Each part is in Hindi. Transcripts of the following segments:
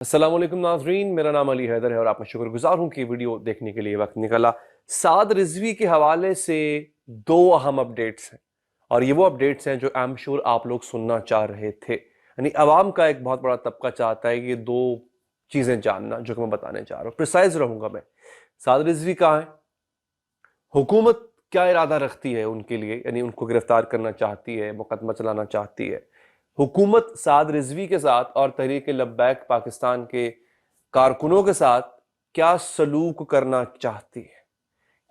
अस्सलाम वालेकुम नाज़रीन, मेरा नाम अली हैदर है और आपका शुक्रगुजार हूँ कि वीडियो देखने के लिए वक्त निकाला। साद रिजवी के हवाले से दो अहम अपडेट्स हैं और ये वो अपडेट्स हैं जो आई एम श्योर आप लोग सुनना चाह रहे थे। यानी अवाम का एक बहुत बड़ा तबका चाहता है कि ये दो चीज़ें जानना जो कि मैं बताने चाह रहा हूँ। प्रिसाइज रहूँगा मैं। साद रिजवी कहाँ है, हुकूमत क्या इरादा रखती है उनके लिए, यानी उनको गिरफ्तार करना चाहती है, मुकदमा चलाना चाहती है। हुकूमत साद रिजवी के साथ और तहरीक लब्बैक पाकिस्तान के कारकुनों के साथ क्या सलूक करना चाहती है,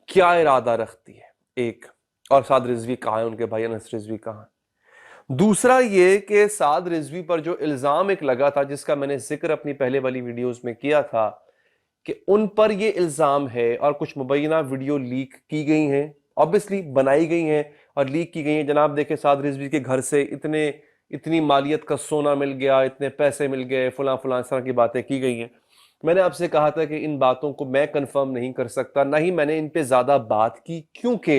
क्या इरादा रखती है, एक। और साद रिजवी कहाँ है, उनके भाई अनस रिजवी कहाँ है। दूसरा ये कि साद रिजवी पर जो इल्ज़ाम एक लगा था, जिसका मैंने जिक्र अपनी पहले वाली वीडियोस में किया था कि उन पर ये इल्ज़ाम है और कुछ मुबैना वीडियो लीक की गई हैं, ऑब्वियसली बनाई गई हैं और लीक की गई हैं। जनाब देखें, साद रिजवी के घर से इतनी मालियत का सोना मिल गया, इतने पैसे मिल गए, फलां फलां इस तरह की बातें की गई हैं। मैंने आपसे कहा था कि इन बातों को मैं कंफर्म नहीं कर सकता, ना ही मैंने इन पे ज्यादा बात की, क्योंकि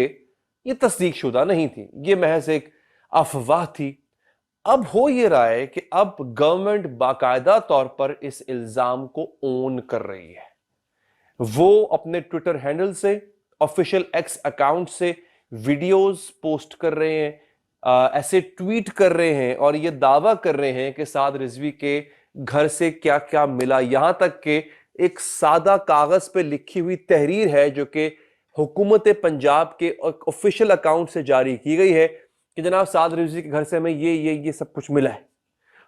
ये तस्दीक शुदा नहीं थी, ये महज एक अफवाह थी। अब हो ये रहा है कि अब गवर्नमेंट बाकायदा तौर पर इस इल्जाम को ओन कर रही है। वो अपने ट्विटर हैंडल से, ऑफिशियल एक्स अकाउंट से वीडियोस पोस्ट कर रहे हैं, ऐसे ट्वीट कर रहे हैं और ये दावा कर रहे हैं कि साद रिजवी के घर से क्या क्या मिला। यहां तक कि एक सादा कागज पे लिखी हुई तहरीर है जो कि हुकूमत पंजाब के ऑफिशियल अकाउंट से जारी की गई है कि जनाब साद रिजवी के घर से हमें ये सब कुछ मिला है।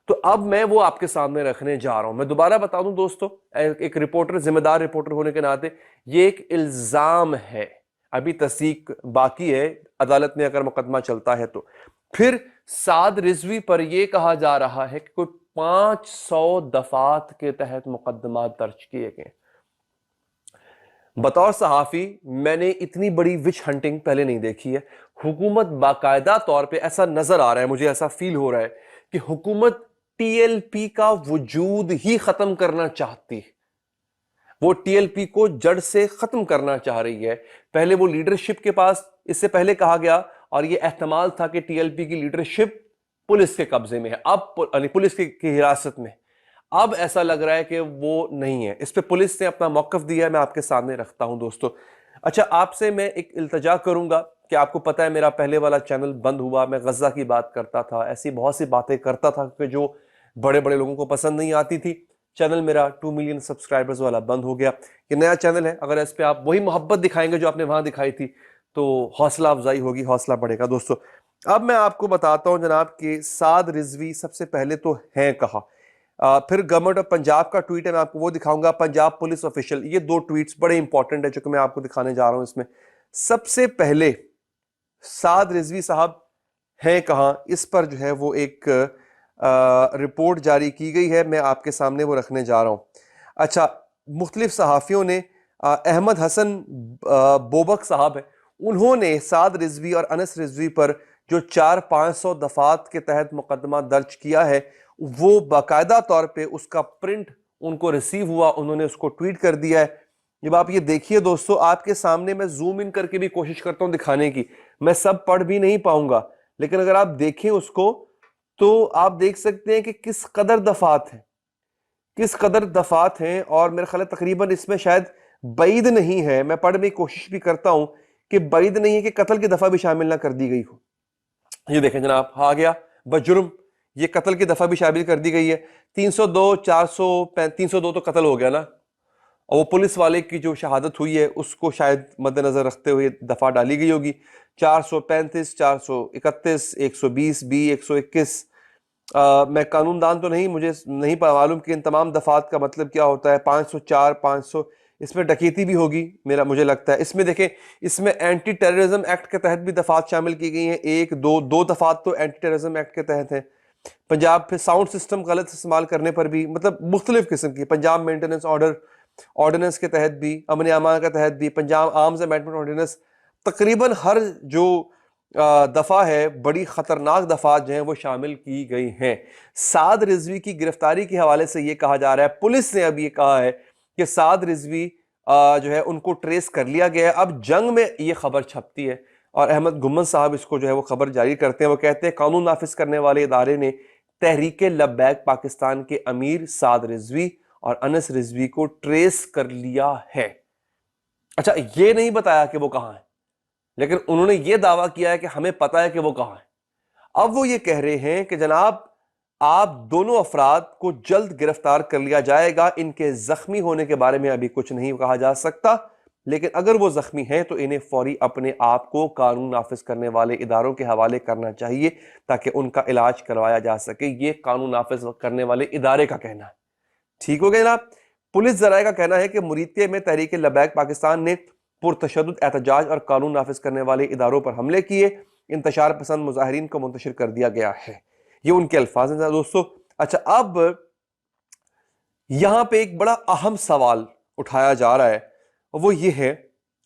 तो अब मैं वो आपके सामने रखने जा रहा हूं। मैं दोबारा बता दूं दोस्तों, एक रिपोर्टर, जिम्मेदार रिपोर्टर होने के नाते, ये एक इल्जाम है, अभी तस्दीक बाकी है, अदालत में अगर मुकदमा चलता है तो। फिर साद रिजवी पर यह कहा जा रहा है कि कोई 500 दफात के तहत मुकदमा दर्ज किए गए। बतौर सहाफी मैंने इतनी बड़ी विच हंटिंग पहले नहीं देखी है। हुकूमत बाकायदा तौर पे, ऐसा नजर आ रहा है, मुझे ऐसा फील हो रहा है कि हुकूमत टीएलपी का वजूद ही खत्म करना चाहती है। वो टीएलपी को जड़ से खत्म करना चाह रही है। पहले वो लीडरशिप के पास, इससे पहले कहा गया और ये एहतमाल था कि टीएलपी की लीडरशिप पुलिस के कब्जे में है, अब पुलिस की हिरासत में। अब ऐसा लग रहा है कि वो नहीं है। इस पे पुलिस ने अपना मौकफ दिया है, मैं आपके सामने रखता हूं दोस्तों। अच्छा, आपसे मैं एक इल्तजा करूंगा कि आपको पता है मेरा पहले वाला चैनल बंद हुआ, मैं गजा की बात करता था, ऐसी बहुत सी बातें करता था कि जो बड़े बड़े लोगों को पसंद नहीं आती थी। चैनल मेरा 2 मिलियन सब्सक्राइबर्स वाला बंद हो गया। ये नया चैनल है, अगर इस पे आप वही मोहब्बत दिखाएंगे जो आपने वहां दिखाई थी तो हौसला अफजाई होगी, हौसला बढ़ेगा दोस्तों। अब मैं आपको बताता हूं जनाब कि साद रिजवी सबसे पहले तो है कहा, फिर गवर्नमेंट ऑफ पंजाब का ट्वीट है, मैं आपको वो दिखाऊंगा, पंजाब पुलिस ऑफिशियल। ये दो ट्वीट्स बड़े इंपॉर्टेंट है जो कि मैं आपको दिखाने जा रहा हूं। इसमें सबसे पहले साद रिजवी साहब हैं कहां, इस पर जो है वो एक रिपोर्ट जारी की गई है, मैं आपके सामने वो रखने जा रहा हूं। अच्छा, मुख्तलिफ सहाफ़ियों ने, अहमद हसन बोबक साहब है, उन्होंने साद रिजवी और अनस रिजवी पर जो 400-500 दफात के तहत मुकदमा दर्ज किया है, वो बाकायदा तौर पे उसका प्रिंट उनको रिसीव हुआ, उन्होंने उसको ट्वीट कर दिया है। जब आप ये देखिए दोस्तों, आपके सामने मैं जूम इन करके भी कोशिश करता हूं दिखाने की, मैं सब पढ़ भी नहीं पाऊंगा, लेकिन अगर आप देखें उसको तो आप देख सकते हैं कि किस कदर दफात हैं, किस कदर दफात हैं। और मेरे ख्याल तकरीबन इसमें शायद बैद नहीं है, मैं पढ़ने की कोशिश भी करता हूं कि बैद नहीं है कि कत्ल की दफा भी शामिल ना कर दी गई हो। ये देखें जनाब, आ गया बजुर्म, ये कत्ल की दफा भी शामिल कर दी गई है। 302, 400, 302 तो कत्ल हो गया ना, और वो पुलिस वाले की जो शहादत हुई है उसको शायद मद्देनजर रखते हुए दफा डाली गई होगी। 435, 431, 120 बी, 121। मैं कानूनदान तो नहीं, मुझे नहीं मालूम कि इन तमाम दफात का मतलब क्या होता है। 504, 500, इसमें डकैती भी होगी मेरा मुझे लगता है। इसमें देखें, इसमें एंटी टेररिज्म एक्ट के तहत भी दफात शामिल की गई हैं, एक दो दफात तो एंटी टेररिज्म एक्ट के तहत हैं। पंजाब फिर साउंड सिस्टम गलत इस्तेमाल करने पर भी, मतलब मुख्तलिफ किस्म की, पंजाब मेंटेनेंस ऑर्डर ऑर्डिनेंस के तहत भी, अमन अमान के तहत भी, पंजाब आर्म्स अमेंडमेंट ऑर्डिनेंस, तकरीबन हर जो दफा है, बड़ी खतरनाक दफात जो हैं वो शामिल की गई हैं। साद रिजवी की गिरफ्तारी के हवाले से ये कहा जा रहा है, पुलिस ने अब ये कहा है कि साद रिजवी जो है उनको ट्रेस कर लिया गया है। अब जंग में ये खबर छपती है और अहमद गुम्मन साहब इसको जो है वो खबर जारी करते हैं। वो कहते हैं कानून नाफिज करने वाले इदारे ने तहरीक लब्बैक पाकिस्तान के अमीर साद रिजवी और अनस रिजवी को ट्रेस कर लिया है। अच्छा, ये नहीं बताया कि वो कहां है, लेकिन उन्होंने ये दावा किया है कि हमें पता है कि वो कहां है। अब वो ये कह रहे हैं कि जनाब आप दोनों अफराद को जल्द गिरफ्तार कर लिया जाएगा। इनके जख्मी होने के बारे में अभी कुछ नहीं कहा जा सकता, लेकिन अगर वो जख्मी हैं तो इन्हें फौरी अपने आप को कानून नाफिज करने वाले इदारों के हवाले करना चाहिए ताकि उनका इलाज करवाया जा सके। ये कानून नाफिज करने वाले इदारे का कहना है। ठीक हो गया जनाब। पुलिस जराये का कहना है कि मुरीतिये में तहरीक लबैक पाकिस्तान ने पुरतशद्दुद एहतजाज और कानून नाफिज करने वाले इदारों पर हमले किए। इंतशार पसंद मुजाहिरीन को मुंतशिर कर दिया गया है। ये उनके अल्फाज हैं दोस्तों। अच्छा, अब यहां पे एक बड़ा अहम सवाल उठाया जा रहा है, और वो ये है,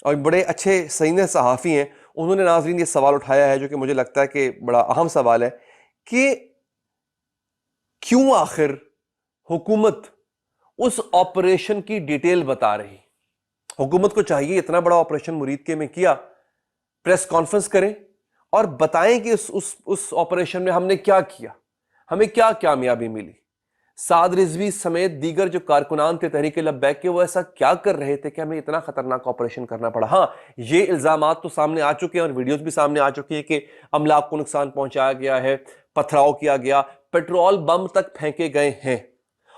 और बड़े अच्छे सीनियर सहाफ़ी हैं, उन्होंने नाज़रीन ये सवाल उठाया है जो कि मुझे लगता है कि बड़ा अहम सवाल है कि क्यों आखिर हुकूमत उस ऑपरेशन की डिटेल बता रही। हुकूमत को चाहिए इतना बड़ा ऑपरेशन मुरीदके में किया, प्रेस कॉन्फ्रेंस करें और बताएं कि उस ऑपरेशन में हमने क्या किया, हमें क्या कामयाबी मिली। साद रिजवी समेत दीगर जो कारकुनान थे तहरीक लब्बैक के, वो ऐसा क्या कर रहे थे कि हमें इतना खतरनाक ऑपरेशन करना पड़ा। हाँ, ये इल्जामात तो सामने आ चुके हैं और वीडियोस भी सामने आ चुकी है कि अमलाक को नुकसान पहुंचाया गया है, पथराव किया गया, पेट्रोल बम तक फेंके गए हैं।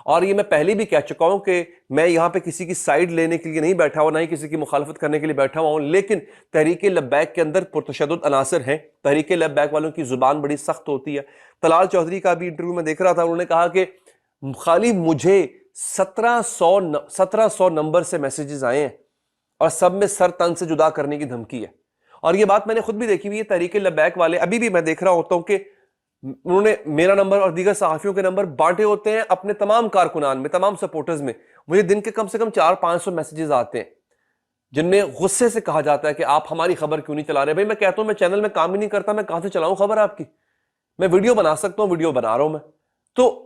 और ये मैं पहले भी कह चुका हूं कि मैं यहां पे किसी की साइड लेने के लिए नहीं बैठा हुआ, ना ही किसी की मुखालफत करने के लिए बैठा हुआ हूं, लेकिन तहरीक लब्बैक के अंदर पुरतशद्दुद अनासर हैं। तहरीक लब्बैक वालों की जुबान बड़ी सख्त होती है। तलाल चौधरी का भी इंटरव्यू में देख रहा था, उन्होंने कहा कि खाली मुझे 1700 नंबर से मैसेजेस आए हैं और सब में सर तन से जुदा करने की धमकी है। और ये बात मैंने खुद भी देखी हुई है। तहरीक लब्बैक वाले अभी भी मैं देख रहा होता हूं कि उन्होंने मेरा नंबर और दीगर सहाफियों के नंबर बांटे होते हैं अपने तमाम कारकुनान में, तमाम सपोर्टर्स में। मुझे दिन के कम से कम 400-500 मैसेजेस आते हैं जिनमें गुस्से से कहा जाता है कि आप हमारी खबर क्यों नहीं चला रहे। भाई मैं कहता हूं मैं चैनल में काम ही नहीं करता, मैं कहां से चलाऊं खबर आपकी। मैं वीडियो बना सकता हूं, वीडियो बना रहा हूं मैं तो,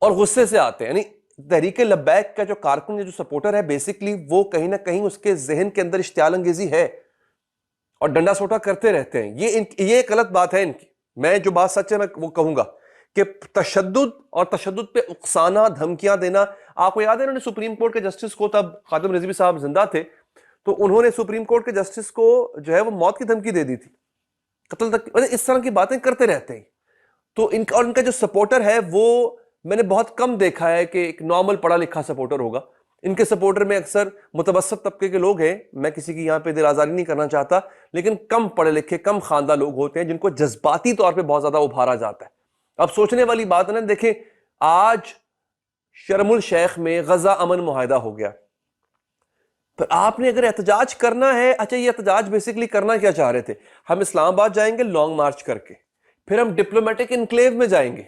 और गुस्से से आते हैं। यानी तहरीक लब्बैक का जो कारकुन जो सपोर्टर है, बेसिकली वो कहीं ना कहीं उसके जहन के अंदर इश्तियाल अंगेजी है और डंडा सोटा करते रहते हैं। ये गलत बात है इनकी। मैं जो बात सच है मैं वो कहूंगा कि तशद्दुद और तशद्दुद पे उकसाना, धमकियां देना। आपको याद है उन्होंने सुप्रीम कोर्ट के जस्टिस को, तब खातिम रिजवी साहब जिंदा थे, तो उन्होंने सुप्रीम कोर्ट के जस्टिस को जो है वो मौत की धमकी दे दी थी, कत्ल तक। इस तरह की बातें करते रहते हैं। तो इनका जो सपोर्टर है वो मैंने बहुत कम देखा है कि एक नॉर्मल पढ़ा लिखा सपोर्टर होगा। इनके सपोर्टर में अक्सर मुतवस्सित तबके के लोग हैं। मैं किसी की यहां पे दिल आजारी नहीं करना चाहता, लेकिन कम पढ़े लिखे, कम खानदान लोग होते हैं जिनको जज्बाती तौर पे बहुत ज्यादा उभारा जाता है। अब सोचने वाली बात है ना, देखें आज शर्मुल शेख में गजा अमन मुआहिदा हो गया, पर आपने अगर एहतजाज करना है, अच्छा ये एहतजाज बेसिकली करना क्या चाह रहे थे, हम इस्लामाबाद जाएंगे लॉन्ग मार्च करके, फिर हम डिप्लोमेटिक इनक्लेव में जाएंगे,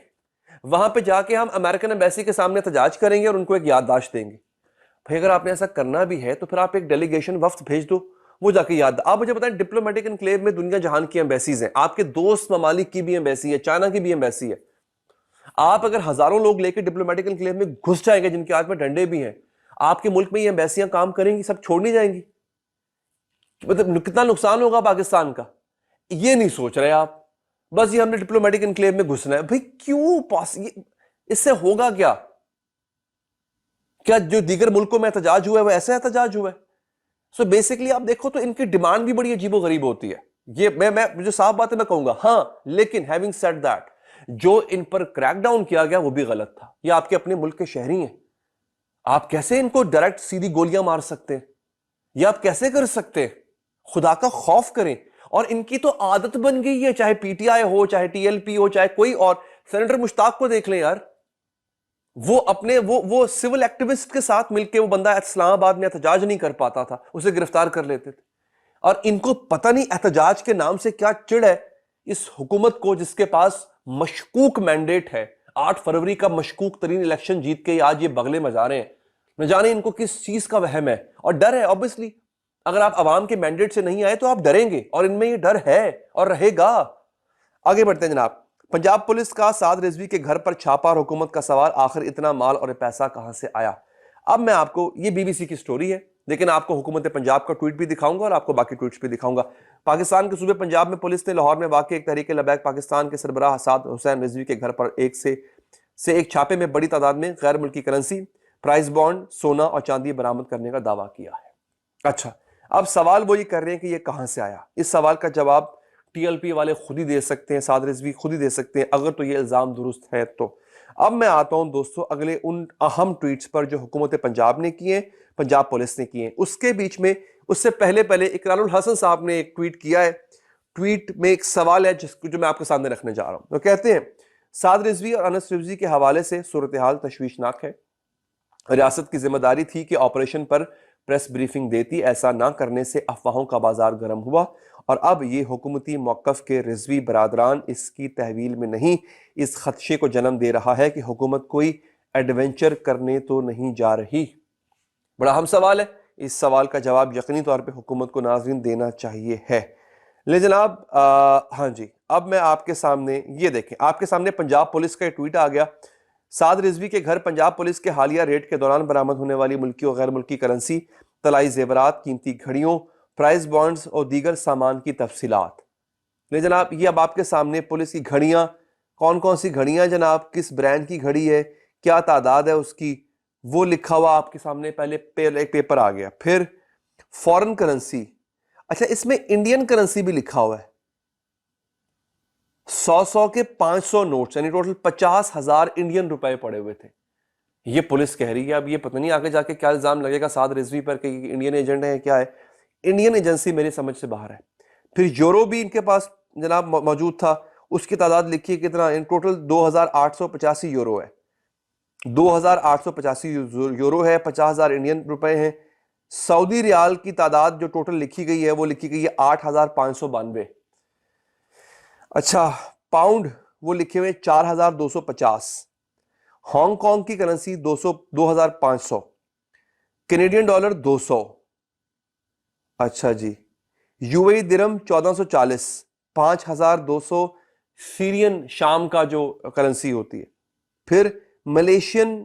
वहां पे जाके हम अमेरिकन एम्बेसी के सामने एहतजाज करेंगे और उनको एक याददाश्त देंगे। भाई अगर आपने ऐसा करना भी है तो फिर आप एक डेलीगेशन वफ्द भेज दो, वो जाके याद। आप मुझे बताएं, डिप्लोमेटिक इनक्लेव में दुनिया जहान की एम्बेसीज हैं, आपके दोस्त ममालिक की भी एम्बेसी है, चाइना की भी एम्बेसी है। आप अगर हजारों लोग लेकर डिप्लोमेटिक इनक्लेव में घुस जाएंगे जिनके हाथ में डंडे भी हैं, आपके मुल्क में ये एम्बेसियां काम करेंगी, सब छोड़नी जाएंगी। मतलब कितना नुकसान होगा पाकिस्तान का, ये नहीं सोच रहे आप। बस ये हमने डिप्लोमेटिक इनक्लेव में घुसना है। भाई क्यों इससे होगा क्या? क्या जो दीगर मुल्कों में एहतजाज हुआ है वो ऐसे एहतजाज हुआ है? सो बेसिकली आप देखो तो इनकी डिमांड भी बड़ी अजीबोगरीब होती है। ये मैं मुझे साफ बात है मैं कहूंगा। हाँ, लेकिन हैविंग सेड दैट, जो इन पर क्रैकडाउन किया गया वो भी गलत था। ये आपके अपने मुल्क के शहरी हैं, आप कैसे इनको डायरेक्ट सीधी गोलियां मार सकते हैं? ये आप कैसे कर सकते हैं? खुदा का खौफ करें। और इनकी तो आदत बन गई है, चाहे पीटीआई हो, चाहे टीएलपी हो, चाहे कोई और। सेनेटर मुश्ताक को देख लें यार, वो अपने वो सिविल एक्टिविस्ट के साथ मिलकर, वो बंदा इस्लामाबाद में एहतजाज नहीं कर पाता था, उसे गिरफ्तार कर लेते थे। और इनको पता नहीं एहतजाज के नाम से क्या चिढ़ है इस हुकूमत को, जिसके पास मशकूक मैंडेट है। 8 फरवरी का मशकूक तरीन इलेक्शन जीत के आज ये बगले में जा रहे हैं। न जाने इनको किस चीज का वहम है और डर है। ऑब्वियसली अगर आप अवाम के मैंडेट से नहीं आए तो आप डरेंगे, और इनमें ये डर है और रहेगा। आगे बढ़ते हैं जनाब। पंजाब पुलिस का साद रिजवी के घर पर छापा और हुकूमत का सवाल, आखिर इतना माल और पैसा कहां से आया? अब मैं आपको, ये बीबीसी की स्टोरी है, लेकिन आपको हुकूमत पंजाब का ट्वीट भी दिखाऊंगा और आपको बाकी ट्वीट्स भी दिखाऊंगा। पाकिस्तान के सूबे पंजाब में पुलिस ने लाहौर में वाक़ एक तहरीक लबैक पाकिस्तान के सरबराह साद हुसैन रिजवी के घर पर एक छापे में बड़ी तादाद में गैर मुल्की करेंसी, प्राइस बॉन्ड, सोना और चांदी बरामद करने का दावा किया है। अच्छा, अब सवाल वो ये कर रहे हैं कि ये कहां से आया। इस सवाल का जवाब टीएलपी वाले खुद ही दे सकते हैं, साद रिजवी खुद ही दे सकते हैं, अगर तो ये इल्जाम दुरुस्त है तो। अब मैं आता हूं दोस्तों अगले उन अहम ट्वीट्स पर जो हुकूमत पंजाब ने किए, पंजाब पुलिस ने किए। उसके बीच में, उससे पहले पहले इकरारुल हसन साहब ने एक ट्वीट किया है। ट्वीट में एक सवाल है जिसको जो मैं आपके सामने रखने जा रहा हूं। तो कहते हैं, साद रिजवी और अनस रिजवी के हवाले से सूरत हाल तशवीशनाक है। रियासत की जिम्मेदारी थी कि ऑपरेशन पर प्रेस ब्रीफिंग देती, ऐसा ना करने से अफवाहों का बाजार गर्म हुआ और अब ये हुकूमती मौकफ के रिजवी बरादरान इसकी तहवील में नहीं, इस खदशे को जन्म दे रहा है कि हुकूमत कोई एडवेंचर करने तो नहीं जा रही। बड़ा अहम सवाल है। इस सवाल का जवाब यकीनी तौर पे हुकूमत को नाज़रीन देना चाहिए है। ले जनाब, हाँ जी, अब मैं आपके सामने ये देखें, आपके सामने पंजाब पुलिस का ट्वीट आ गया। साद रिजवी के घर पंजाब पुलिस के हालिया रेड के दौरान बरामद होने वाली मुल्की और गैर मुल्की करेंसी, तलाई जेवरात, कीमती घड़ियों, प्राइस बॉन्ड्स और दीगर सामान की तफसीलात। ले जनाब, ये अब आपके सामने पुलिस की घड़ियां, कौन कौन सी घड़ियां जनाब, किस ब्रांड की घड़ी है, क्या तादाद है उसकी, वो लिखा हुआ आपके सामने। पहले एक पेपर आ गया। फिर फॉरेन करेंसी, अच्छा इसमें इंडियन करेंसी भी लिखा हुआ है। 100 के 500 नोट्स, यानी टोटल 50,000 इंडियन रुपए पड़े हुए थे। ये पुलिस कह रही है। अब ये पता नहीं आगे जाके क्या इल्जाम लगेगा साद रिजवी पर कि इंडियन एजेंट है, क्या है। इंडियन एजेंसी मेरी समझ से बाहर है। फिर यूरो भी इनके पास जनाब मौजूद था, उसकी तादाद लिखी है कितना, इन टोटल 2885 यूरो है। 2885 यूरो है, 50,000 इंडियन रुपए हैं। सऊदी रियाल की तादाद जो टोटल लिखी गई है वो लिखी गई है 8,592। अच्छा, पाउंड वो लिखे हुए 4,250। हांगकांग की करेंसी 2,500। Canadian dollar 200। अच्छा जी, यूएई दिरहम 1440, 5,200 सीरियन शाम का जो करेंसी होती है। फिर मलेशियन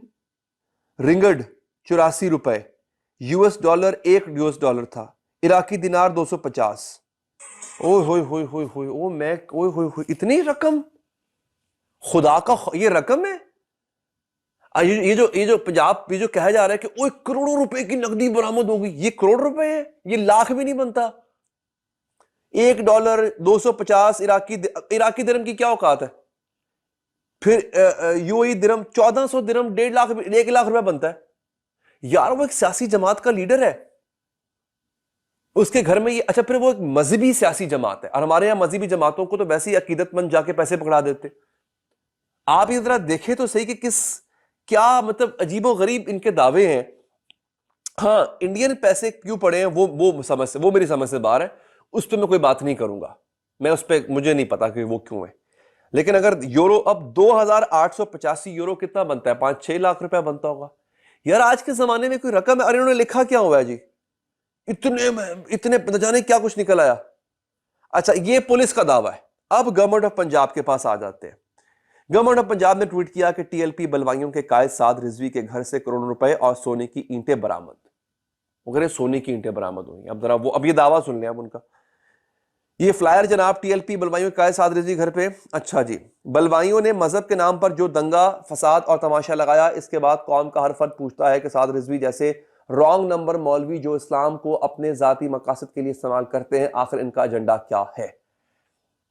रिंगड 84 रुपए, यूएस डॉलर 1 यूएस डॉलर था। इराकी दिनार 250। ओए होए होए होए होए, ओ मैं ओए होए होए, इतनी रकम, खुदा का ये रकम है। ये जो पंजाब ये जो कहा जा रहा है कि ओए करोड़ों रुपए की नकदी बरामद होगी, ये करोड़ रुपए है, ये लाख भी नहीं बनता। $1 250 इराकी दिरहम की क्या औकात है। फिर यूएई दिरहम 1400 दिरहम 1.5 लाख 1 लाख रुपए बनता है यार। वो एक सियासी जमात का लीडर है, उसके घर में ये। अच्छा, फिर वो एक मजहबी सियासी जमात है, और हमारे यहां मजहबी जमातों को तो वैसे ही अकीदतमंद जाके पैसे पकड़ा देते। आप ये जरा देखें तो सही कि क्या मतलब अजीबो गरीब इनके दावे हैं। हाँ, इंडियन पैसे क्यों पड़े हैं वो मेरी समझ से बाहर है। उस पर मैं कोई बात नहीं करूंगा, मैं उस पर मुझे नहीं पता कि वो क्यों है। लेकिन अगर यूरो, अब 2,885 यूरो कितना बनता है, 5-6 लाख रुपया बनता होगा यार आज के जमाने में। कोई रकम है। अरे उन्होंने लिखा क्या हुआ है जी, इतने न जाने क्या कुछ निकल आया। अच्छा, ये पुलिस का दावा है। अब गवर्नमेंट ऑफ पंजाब के पास आ जाते हैं। गवर्नमेंट ऑफ पंजाब ने ट्वीट किया कि टीएलपी बलवाइयों के कायद साद रिजवी के घर से करोड़ों रुपए और सोने की ईंटें बरामद। वगैरह सोने की ईंटें बरामद हुई। अब जरा वो, अब ये दावा सुन लें अब उनका। ये फ्लायर जनाब टीएलपी बलवाइयों के कायद साद रिजवी घर पे। अच्छा जी, बलवाइयों ने मजहब के नाम पर जो दंगा फसाद और तमाशा लगाया, इसके बाद कौम का हर फर्द पूछता है कि साद रिजवी जैसे रॉन्ग नंबर मौलवी जो इस्लाम को अपने जाती मकासद के लिए इस्तेमाल करते हैं, आखिर इनका एजेंडा क्या है।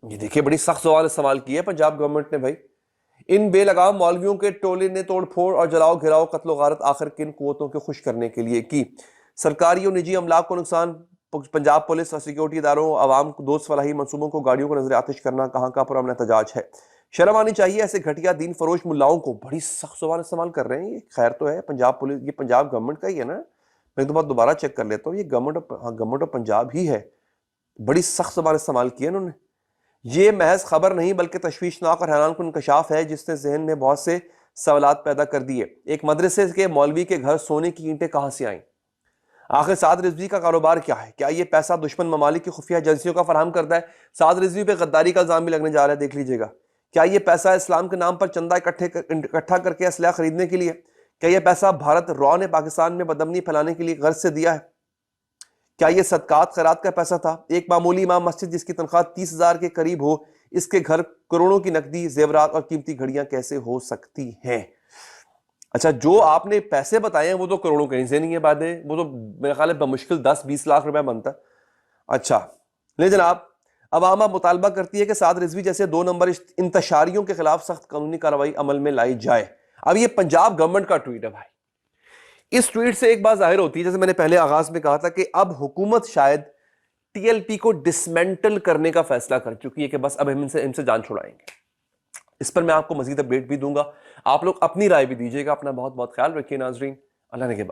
ये देखिए, बड़ी सख्त सवाल किए है पंजाब गवर्नमेंट ने भाई। इन बेलगाम मौलवियों के टोले ने तोड़फोड़ और जलाओ घिराओ कत्लो गारत आखिर किन कुव्वतों को खुश करने के लिए की। सरकारी और निजी अमलाक को नुकसान, पंजाब पुलिस और सिक्योरिटी इदारों, आवाम को दोस्त फलाही मंसूबों को गाड़ियों को नजर आतिश करना कहां का पुरअमन एहतजाज है। शर्म आनी चाहिए ऐसे घटिया दीन फरोश मुल्लाओं को। बड़ी सख्त सवाल कर रहे हैं ये। खैर तो है पंजाब पुलिस, ये पंजाब गवर्नमेंट का ही है ना। मैं तो बात दोबारा चेक कर लेता हूँ, ये गवर्नमेंट ऑफ पंजाब ही है। बड़ी सख्त सवाल किए इन्होंने। ये महज खबर नहीं बल्कि तशवीशनाक और हैरानकुन इंकशाफ है जिसने जहन में बहुत से सवालात पैदा कर दिए। एक मदरसे के मौलवी के घर सोने की ईंटें कहां से आईं? आखिर साद रिजवी का कारोबार क्या है? क्या ये पैसा दुश्मन ममालिक की खुफिया एजेंसियों का फराहम करता है? साद रिजवी पे गद्दारी का इल्जाम भी लगने जा रहा है, देख लीजिएगा। क्या ये पैसा इस्लाम के नाम पर चंदा इकट्ठा करके असलहा खरीदने के लिए? क्या यह पैसा भारत रॉ ने पाकिस्तान में बदमनी फैलाने के लिए गर्ज से दिया है? क्या यह सदकात खैरात का पैसा था? एक मामूली इमाम मस्जिद जिसकी तनख्वाह 30,000 के करीब हो, इसके घर करोड़ों की नकदी, जेवरात और कीमती घड़ियां कैसे हो सकती हैं? अच्छा, जो आपने पैसे बताए हैं वो तो करोड़ों कहीं से नहीं है बादे, वो तो मेरे ख्याल है बमुश्किल 10-20 लाख रुपए बनता है। अच्छा, ले जनाब, अवामा मुतालबा करती है कि साद रिजवी जैसे 2 नंबर इंतशारियों के खिलाफ सख्त कानूनी कार्रवाई अमल में लाई जाए। अब ये पंजाब गवर्नमेंट का ट्वीट है भाई। इस ट्वीट से एक बात जाहिर होती है, जैसे मैंने पहले आगाज में कहा था, कि अब हुकूमत शायद टीएलपी को डिसमेंटल करने का फैसला कर चुकी है कि बस अब हम इनसे जान छुड़ाएंगे। इस पर मैं आपको मजीद अपडेट भी दूंगा। आप लोग अपनी राय भी दीजिएगा। अपना बहुत बहुत ख्याल रखिए नाजरीन। अल्लाह ने के बाद।